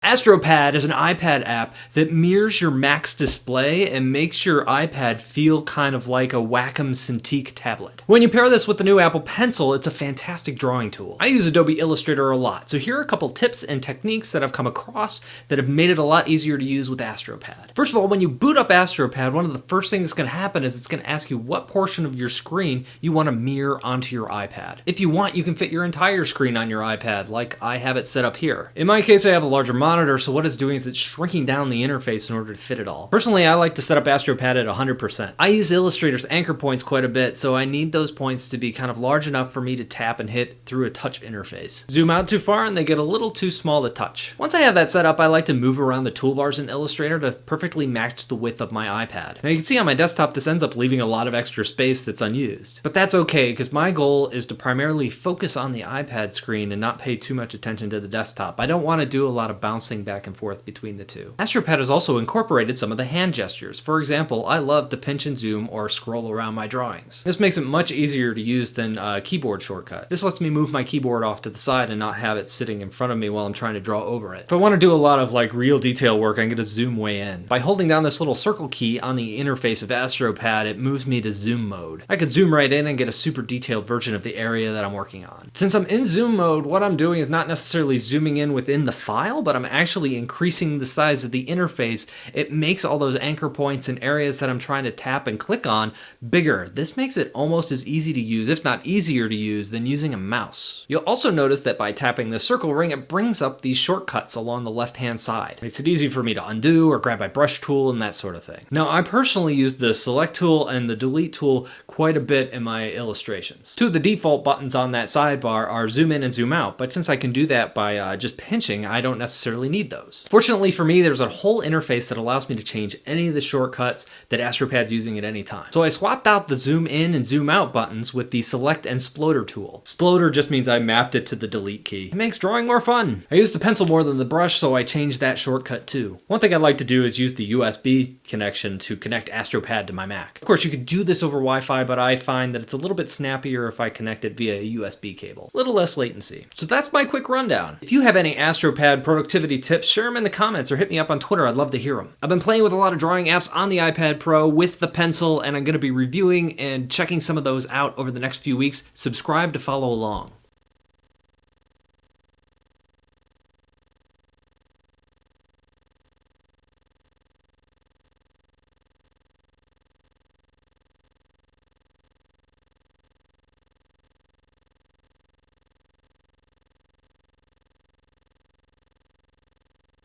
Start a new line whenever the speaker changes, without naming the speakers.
Astropad is an iPad app that mirrors your Mac's display and makes your iPad feel kind of like a Wacom Cintiq tablet. When you pair this with the new Apple Pencil, it's a fantastic drawing tool. I use Adobe Illustrator a lot, so here are a couple tips and techniques that I've come across that have made it a lot easier to use with Astropad. First of all, when you boot up Astropad, one of the first things that's going to happen is it's going to ask you what portion of your screen you want to mirror onto your iPad. If you want, you can fit your entire screen on your iPad, like I have it set up here. In my case, I have a larger monitor, so what it's doing is it's shrinking down the interface in order to fit it all. Personally, I like to set up Astropad at 100%. I use Illustrator's anchor points quite a bit, so I need those points to be kind of large enough for me to tap and hit through a touch interface. Zoom out too far and they get a little too small to touch. Once I have that set up, I like to move around the toolbars in Illustrator to perfectly match the width of my iPad. Now you can see on my desktop this ends up leaving a lot of extra space that's unused. But that's okay, because my goal is to primarily focus on the iPad screen and not pay too much attention to the desktop. I don't want to do a lot of bouncing back and forth between the two. Astropad has also incorporated some of the hand gestures. For example, I love to pinch and zoom or scroll around my drawings. This makes it much easier to use than a keyboard shortcut. This lets me move my keyboard off to the side and not have it sitting in front of me while I'm trying to draw over it. If I want to do a lot of real detail work, I'm going to zoom way in. By holding down this little circle key on the interface of Astropad, it moves me to zoom mode. I could zoom right in and get a super detailed version of the area that I'm working on. Since I'm in zoom mode, what I'm doing is not necessarily zooming in within the file, but I'm actually increasing the size of the interface. It makes all those anchor points and areas that I'm trying to tap and click on bigger. This makes it almost as easy to use, if not easier to use, than using a mouse. You'll also notice that by tapping the circle ring, it brings up these shortcuts along the left-hand side. Makes it easy for me to undo or grab my brush tool and that sort of thing. Now, I personally use the select tool and the delete tool quite a bit in my illustrations. Two of the default buttons on that sidebar are zoom in and zoom out, but since I can do that by just pinching, I don't necessarily need those. Fortunately for me, there's a whole interface that allows me to change any of the shortcuts that Astropad's using at any time. So I swapped out the zoom in and zoom out buttons with the select and sploder tool. Sploder just means I mapped it to the delete key. It makes drawing more fun. I use the pencil more than the brush, so I changed that shortcut too. One thing I like to do is use the USB connection to connect Astropad to my Mac. Of course, you could do this over Wi-Fi, but I find that it's a little bit snappier if I connect it via a USB cable. A little less latency. So that's my quick rundown. If you have any Astropad productivity tips, share them in the comments or hit me up on Twitter. I'd love to hear them. I've been playing with a lot of drawing apps on the iPad Pro with the pencil, and I'm going to be reviewing and checking some of those out over the next few weeks. Subscribe to follow along.